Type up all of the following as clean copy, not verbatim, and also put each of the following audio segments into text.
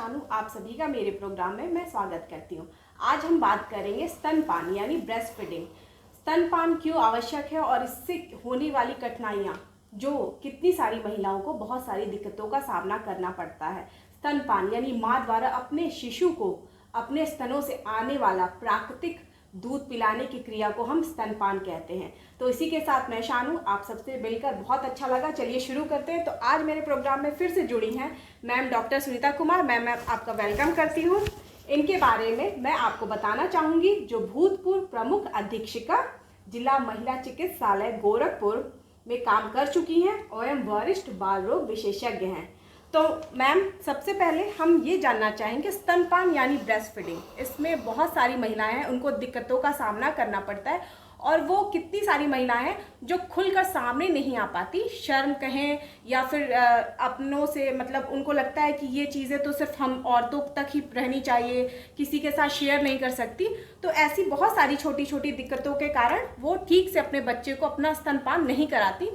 शानू, आप सभी का मेरे प्रोग्राम में मैं स्वागत करती हूँ। आज हम बात करेंगे स्तनपान यानी ब्रेस्ट फीडिंग। स्तनपान क्यों आवश्यक है और इससे होने वाली कठिनाइयाँ, जो कितनी सारी महिलाओं को बहुत सारी दिक्कतों का सामना करना पड़ता है। स्तनपान यानी माँ द्वारा अपने शिशु को अपने स्तनों से आने वाला प्राकृतिक दूध पिलाने की क्रिया को हम स्तनपान कहते हैं। तो इसी के साथ मैं शानू, आप सबसे मिलकर बहुत अच्छा लगा। चलिए शुरू करते हैं। तो आज मेरे प्रोग्राम में फिर से जुड़ी हैं ma'am doctor Sunita Kumar. Ma'am आपका वेलकम करती हूँ। इनके बारे में मैं आपको बताना चाहूँगी, जो भूतपूर्व प्रमुख अधीक्षिका जिला महिला चिकित्सालय गोरखपुर में काम कर चुकी हैं और एवं वरिष्ठ बाल रोग विशेषज्ञ हैं। तो मैम, सबसे पहले हम ये जानना चाहेंगे स्तनपान यानी ब्रेस्ट फीडिंग, इसमें बहुत सारी महिलाएं हैं, उनको दिक्कतों का सामना करना पड़ता है और वो कितनी सारी महिलाएं हैं जो खुलकर सामने नहीं आ पाती, शर्म कहें या फिर अपनों से, मतलब उनको लगता है कि ये चीज़ें तो सिर्फ हम औरतों तक ही रहनी चाहिए, किसी के साथ शेयर नहीं कर सकती। तो ऐसी बहुत सारी छोटी छोटी दिक्कतों के कारण वो ठीक से अपने बच्चे को अपना स्तनपान नहीं कराती।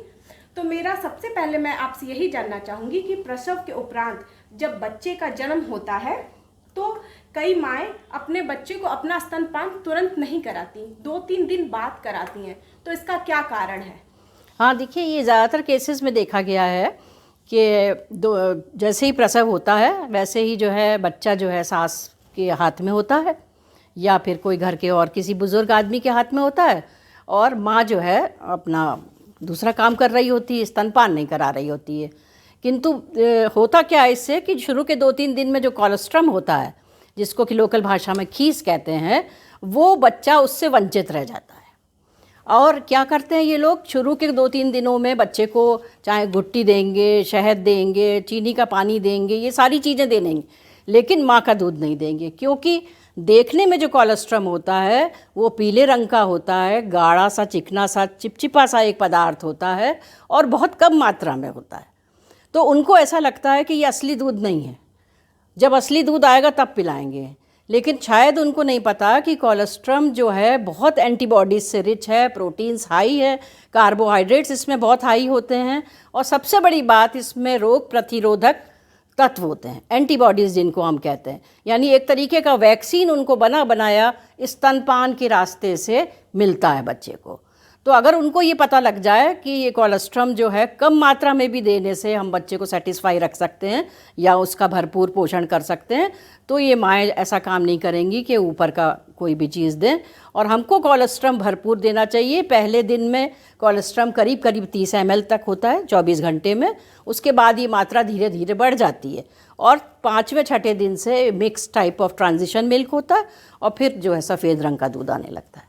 तो मेरा सबसे पहले मैं आपसे यही जानना चाहूँगी कि प्रसव के उपरांत जब बच्चे का जन्म होता है तो कई माएँ अपने बच्चे को अपना स्तनपान तुरंत नहीं कराती, 2-3 दिन बाद कराती हैं। तो इसका क्या कारण है? हाँ, देखिए, ये ज़्यादातर केसेस में देखा गया है कि जैसे ही प्रसव होता है वैसे ही जो है बच्चा जो है सास के हाथ में होता है या फिर कोई घर के और किसी बुज़ुर्ग आदमी के हाथ में होता है और माँ जो है अपना दूसरा काम कर रही होती है, स्तनपान नहीं करा रही होती है। किंतु होता क्या है इससे कि शुरू के 2-3 दिन में जो कोलोस्ट्रम होता है, जिसको कि लोकल भाषा में खीस कहते हैं, वो बच्चा उससे वंचित रह जाता है। और क्या करते हैं ये लोग, शुरू के 2-3 दिनों में बच्चे को चाहे गुट्टी देंगे, शहद देंगे, चीनी का पानी देंगे, ये सारी चीज़ें दे देंगे, लेकिन माँ का दूध नहीं देंगे, क्योंकि देखने में जो कोलोस्ट्रम होता है वो पीले रंग का होता है, गाढ़ा सा, चिकना सा, चिपचिपा सा एक पदार्थ होता है और बहुत कम मात्रा में होता है। तो उनको ऐसा लगता है कि ये असली दूध नहीं है, जब असली दूध आएगा तब पिलाएंगे। लेकिन शायद उनको नहीं पता कि कोलोस्ट्रम जो है बहुत एंटीबॉडीज से रिच है, प्रोटीन्स हाई है, कार्बोहाइड्रेट्स इसमें बहुत हाई होते हैं और सबसे बड़ी बात, इसमें रोग प्रतिरोधक तत्व होते हैं, एंटीबॉडीज़ जिनको हम कहते हैं। यानी एक तरीके का वैक्सीन उनको बना बनाया स्तनपान के रास्ते से मिलता है बच्चे को। तो अगर उनको ये पता लग जाए कि ये कोलोस्ट्रम जो है कम मात्रा में भी देने से हम बच्चे को सेटिस्फाई रख सकते हैं या उसका भरपूर पोषण कर सकते हैं, तो ये माएँ ऐसा काम नहीं करेंगी कि ऊपर का कोई भी चीज़ दें। और हमको कोलोस्ट्रम भरपूर देना चाहिए। पहले दिन में कोलोस्ट्रम करीब 30 ml तक होता है 24 घंटे में। उसके बाद ये मात्रा धीरे धीरे बढ़ जाती है और 5वें-6ठे दिन से mix type of transition milk होता है और फिर जो है सफ़ेद रंग का दूध आने लगता है।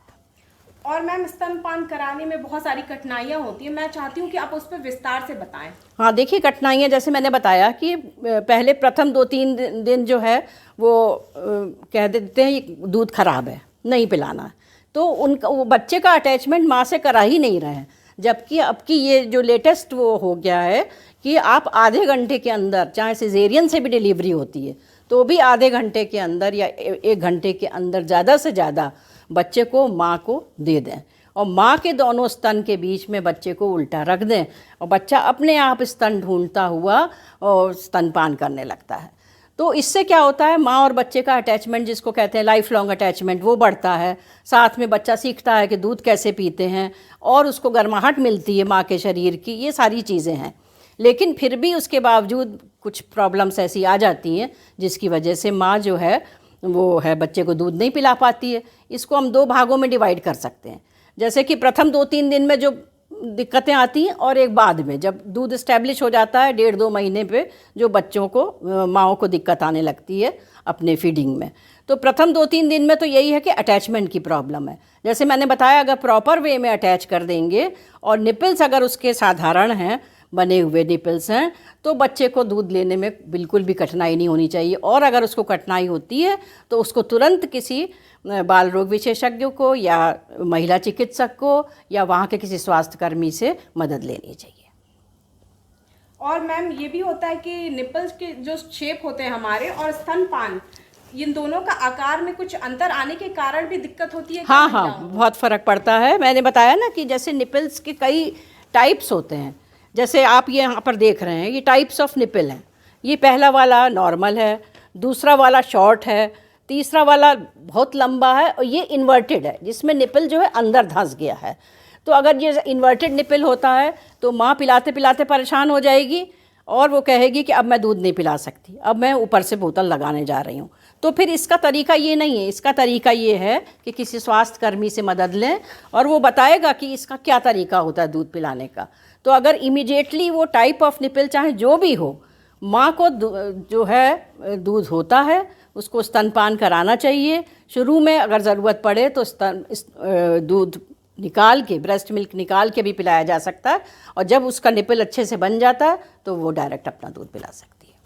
और मैम, स्तनपान कराने में बहुत सारी कठिनाइयाँ होती हैं, मैं चाहती हूँ कि आप उस पर विस्तार से बताएं। हाँ, देखिए, कठिनाइयाँ जैसे मैंने बताया कि पहले प्रथम 2-3 दिन जो है वो कह देते हैं दूध खराब है, नहीं पिलाना है, तो उनका वो बच्चे का अटैचमेंट माँ से करा ही नहीं रहे हैं। जबकि अब की ये जो लेटेस्ट वो हो गया है कि आप आधे घंटे के अंदर, चाहे सिजेरियन से भी डिलीवरी होती है तो भी आधे घंटे के अंदर या 1 घंटे के अंदर ज़्यादा से ज़्यादा बच्चे को माँ को दे दें और माँ के दोनों स्तन के बीच में बच्चे को उल्टा रख दें और बच्चा अपने आप स्तन ढूंढता हुआ और स्तनपान करने लगता है। तो इससे क्या होता है, माँ और बच्चे का अटैचमेंट, जिसको कहते हैं लाइफ लॉन्ग अटैचमेंट, वो बढ़ता है। साथ में बच्चा सीखता है कि दूध कैसे पीते हैं और उसको गर्माहट मिलती है माँ के शरीर की, ये सारी चीज़ें हैं। लेकिन फिर भी उसके बावजूद कुछ प्रॉब्लम्स ऐसी आ जाती हैं जिसकी वजह से माँ जो है वो है बच्चे को दूध नहीं पिला पाती है। इसको हम 2 भागों में डिवाइड कर सकते हैं, जैसे कि प्रथम 2-3 दिन में जो दिक्कतें आती हैं और एक बाद में जब दूध इस्टेब्लिश हो जाता है 1.5-2 महीने पे जो बच्चों को, माँओं को दिक्कत आने लगती है अपने फीडिंग में। तो प्रथम 2-3 दिन में तो यही है कि अटैचमेंट की प्रॉब्लम है। जैसे मैंने बताया, अगर प्रॉपर वे में अटैच कर देंगे और निपल्स अगर उसके साधारण हैं, बने हुए निपल्स हैं, तो बच्चे को दूध लेने में बिल्कुल भी कठिनाई नहीं होनी चाहिए। और अगर उसको कठिनाई होती है तो उसको तुरंत किसी बाल रोग विशेषज्ञ को या महिला चिकित्सक को या वहाँ के किसी स्वास्थ्यकर्मी से मदद लेनी चाहिए। और मैम, ये भी होता है कि निपल्स के जो शेप होते हैं हमारे और स्तनपान, इन दोनों का आकार में कुछ अंतर आने के कारण भी दिक्कत होती है? हाँ, बहुत फ़र्क पड़ता है। मैंने बताया ना कि जैसे निपल्स के कई टाइप्स होते हैं, जैसे आप ये यहाँ पर देख रहे हैं, ये टाइप्स ऑफ निपल हैं। ये पहला वाला नॉर्मल है, दूसरा वाला शॉर्ट है, तीसरा वाला बहुत लंबा है और ये इन्वर्टेड है जिसमें निपल जो है अंदर धंस गया है। तो अगर ये इन्वर्टेड निपल होता है तो माँ पिलाते पिलाते परेशान हो जाएगी और वो कहेगी कि अब मैं दूध नहीं पिला सकती, अब मैं ऊपर से बोतल लगाने जा रही हूँ। तो फिर इसका तरीका ये नहीं है, इसका तरीका ये है कि किसी स्वास्थ्य कर्मी से मदद लें और वो बताएगा कि इसका क्या तरीका होता है दूध पिलाने का। तो अगर इमीडिएटली वो टाइप ऑफ निपल चाहे जो भी हो, माँ को जो है दूध होता है उसको स्तनपान कराना चाहिए। शुरू में अगर ज़रूरत पड़े तो दूध निकाल के, ब्रेस्ट मिल्क निकाल के भी पिलाया जा सकता है और जब उसका निपल अच्छे से बन जाता है तो वो डायरेक्ट अपना दूध पिला सकती है।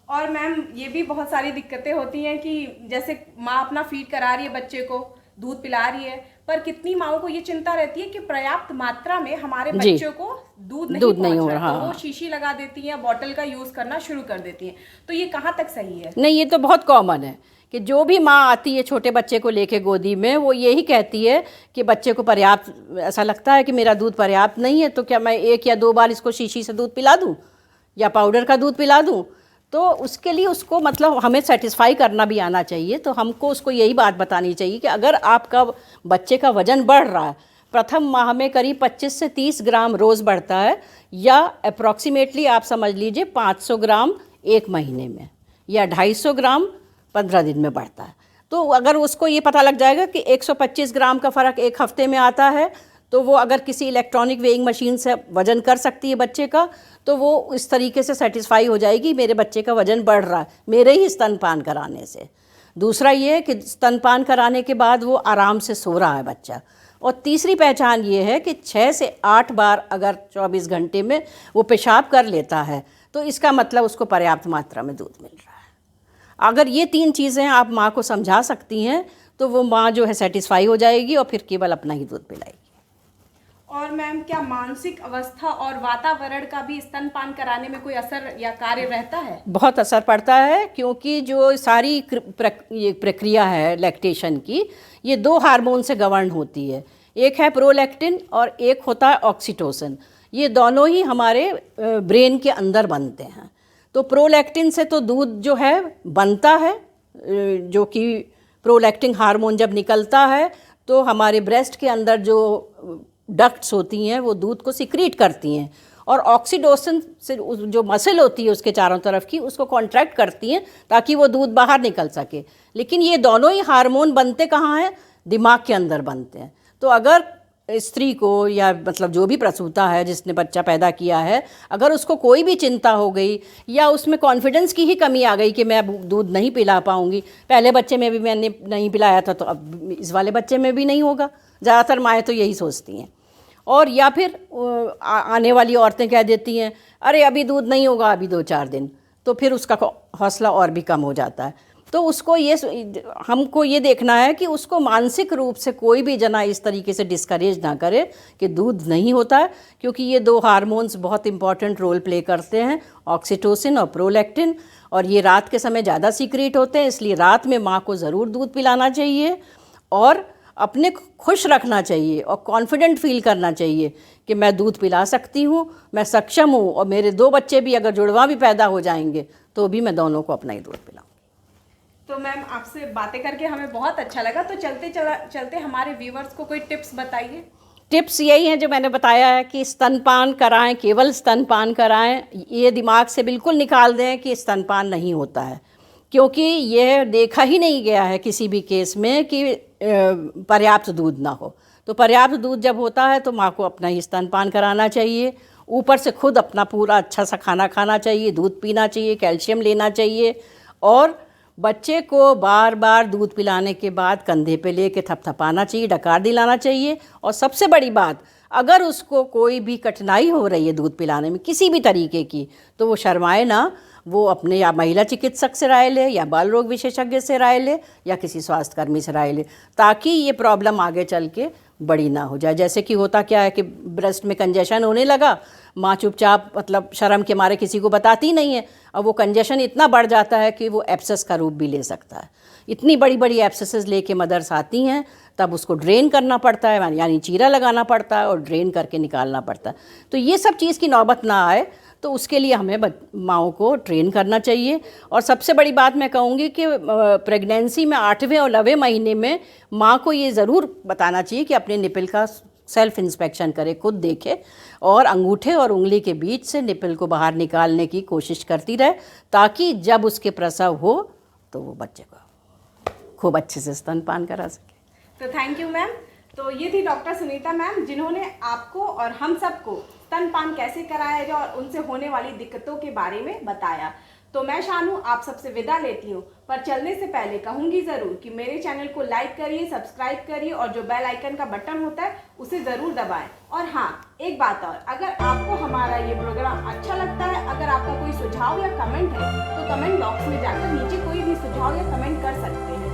और मैम ये भी बहुत सारी दिक्कतें होती हैं कि जैसे माँ अपना फीड करा रही है, बच्चे को दूध पिला रही है, पर कितनी माँओं को ये चिंता रहती है कि पर्याप्त मात्रा में हमारे बच्चों को दूध नहीं हो रहा है, तो वो शीशी लगा देती हैं, बॉटल का यूज़ करना शुरू कर देती हैं। तो ये कहाँ तक सही है? नहीं, ये तो बहुत कॉमन है कि जो भी माँ आती है छोटे बच्चे को लेके गोदी में, वो यही कहती है कि बच्चे को पर्याप्त, ऐसा लगता है कि मेरा दूध पर्याप्त नहीं है, तो क्या मैं 1 या 2 बार इसको शीशी से दूध पिला दूँ या पाउडर का दूध पिला दूँ? तो उसके लिए उसको मतलब हमें सेटिस्फाई करना भी आना चाहिए। तो हमको उसको यही बात बतानी चाहिए कि अगर आपका बच्चे का वज़न बढ़ रहा है, प्रथम माह में करीब 25 से 30 ग्राम रोज़ बढ़ता है, या अप्रॉक्सीमेटली आप समझ लीजिए 500 ग्राम 1 महीने में, या 250 ग्राम 15 दिन में बढ़ता है। तो अगर उसको ये पता लग जाएगा कि 125 ग्राम का फ़र्क 1 हफ्ते में आता है, तो वो अगर किसी इलेक्ट्रॉनिक वेइंग मशीन से वज़न कर सकती है बच्चे का, तो वो इस तरीके से सेटिस्फाई हो जाएगी मेरे बच्चे का वज़न बढ़ रहा है मेरे ही स्तनपान कराने से। दूसरा ये है कि स्तनपान कराने के बाद वो आराम से सो रहा है बच्चा। और तीसरी पहचान ये है कि 6 से 8 बार अगर 24 घंटे में वो पेशाब कर लेता है तो इसका मतलब उसको पर्याप्त मात्रा में दूध मिल रहा है। अगर ये 3 चीज़ें आप माँ को समझा सकती हैं तो वो माँ जो है सेटिस्फाई हो जाएगी और फिर केवल अपना ही दूध पिलाएगी। और मैम क्या मानसिक अवस्था और वातावरण का भी स्तनपान कराने में कोई असर या कार्य रहता है? बहुत असर पड़ता है, क्योंकि जो सारी ये प्रक्रिया है लैक्टेशन की, ये 2 हार्मोन से गवर्न होती है। एक है प्रोलैक्टिन और एक होता है ऑक्सीटोसिन। ये दोनों ही हमारे ब्रेन के अंदर बनते हैं। तो प्रोलैक्टिन से तो दूध जो है बनता है, जो कि प्रोलैक्टिन हार्मोन जब निकलता है तो हमारे ब्रेस्ट के अंदर जो डक्ट्स होती हैं वो दूध को सिक्रीट करती हैं, और ऑक्सीटोसिन से जो मसल होती है उसके चारों तरफ की, उसको कॉन्ट्रैक्ट करती हैं ताकि वो दूध बाहर निकल सके। लेकिन ये दोनों ही हार्मोन बनते कहाँ हैं? दिमाग के अंदर बनते हैं। तो अगर स्त्री को या मतलब जो भी प्रसूता है जिसने बच्चा पैदा किया है, अगर उसको कोई भी चिंता हो गई या उसमें कॉन्फिडेंस की ही कमी आ गई कि मैं अब दूध नहीं पिला पाऊँगी, पहले बच्चे में भी मैंने नहीं पिलाया था तो अब इस वाले बच्चे में भी नहीं होगा, ज़्यादातर माएँ तो यही सोचती हैं। और या फिर आने वाली औरतें कह देती हैं अरे अभी दूध नहीं होगा, अभी 2-4 दिन, तो फिर उसका हौसला और भी कम हो जाता है। तो उसको हमको ये देखना है कि उसको मानसिक रूप से कोई भी जना इस तरीके से डिस्करेज ना करे कि दूध नहीं होता है, क्योंकि ये 2 हार्मोन्स बहुत इंपॉर्टेंट रोल प्ले करते हैं, ऑक्सीटोसिन और प्रोलैक्टिन, और ये रात के समय ज़्यादा सीक्रेट होते हैं। इसलिए रात में माँ को ज़रूर दूध पिलाना चाहिए और अपने को खुश रखना चाहिए और कॉन्फिडेंट फील करना चाहिए कि मैं दूध पिला सकती हूँ, मैं सक्षम हूँ, और मेरे 2 बच्चे भी अगर जुड़वा भी पैदा हो जाएंगे तो भी मैं दोनों को अपना ही दूध पिलाऊंगी। तो मैम आपसे बातें करके हमें बहुत अच्छा लगा। तो चलते हमारे व्यूवर्स को कोई टिप्स बताइए। टिप्स यही हैं जो मैंने बताया है कि स्तनपान कराएं, केवल स्तनपान कराएं। ये दिमाग से बिल्कुल निकाल दें कि स्तनपान नहीं होता है, क्योंकि यह देखा ही नहीं गया है किसी भी केस में कि पर्याप्त दूध ना हो। तो पर्याप्त दूध जब होता है तो माँ को अपना ही स्तनपान कराना चाहिए, ऊपर से खुद अपना पूरा अच्छा सा खाना खाना चाहिए, दूध पीना चाहिए, कैल्शियम लेना चाहिए, और बच्चे को बार बार दूध पिलाने के बाद कंधे पे लेके थपथपाना चाहिए, डकार दिलाना चाहिए। और सबसे बड़ी बात, अगर उसको कोई भी कठिनाई हो रही है दूध पिलाने में किसी भी तरीके की, तो वो शर्माए ना, वो अपने या महिला चिकित्सक से राय ले, या बाल रोग विशेषज्ञ से राय ले, या किसी स्वास्थ्यकर्मी से राय ले, ताकि ये प्रॉब्लम आगे चल के बड़ी ना हो जाए। जैसे कि होता क्या है कि ब्रेस्ट में कंजेशन होने लगा, माँ चुपचाप मतलब शर्म के मारे किसी को बताती नहीं है, और वो कंजेशन इतना बढ़ जाता है कि वो एब्सेस का रूप भी ले सकता है। इतनी बड़ी बड़ी एब्सेसेस लेके मदर्स आती हैं, तब उसको ड्रेन करना पड़ता है, यानी चीरा लगाना पड़ता है और ड्रेन करके निकालना पड़ता है। तो ये सब चीज़ की नौबत ना आए तो उसके लिए हमें माँओं को ट्रेन करना चाहिए। और सबसे बड़ी बात मैं कहूँगी कि प्रेगनेंसी में 8वें और 9वें महीने में माँ को ये ज़रूर बताना चाहिए कि अपने निपल का सेल्फ इंस्पेक्शन करे, खुद देखे और अंगूठे और उंगली के बीच से निपल को बाहर निकालने की कोशिश करती रहे, ताकि जब उसके प्रसव हो तो वो बच्चे को खूब अच्छे से स्तनपान करा सके। तो थैंक यू मैम। तो ये थी डॉक्टर सुनीता मैम, जिन्होंने आपको और हम सबको स्तनपान कैसे कराया जाए और उनसे होने वाली दिक्कतों के बारे में बताया। तो मैं शानू आप सबसे विदा लेती हूँ, पर चलने से पहले कहूँगी ज़रूर कि मेरे चैनल को लाइक करिए, सब्सक्राइब करिए और जो बेल आइकन का बटन होता है उसे ज़रूर दबाएं। और हाँ, एक बात और, अगर आपको हमारा ये प्रोग्राम अच्छा लगता है, अगर आपका कोई सुझाव या कमेंट है तो कमेंट बॉक्स में जाकर नीचे कोई भी सुझाव या कमेंट कर सकते हैं।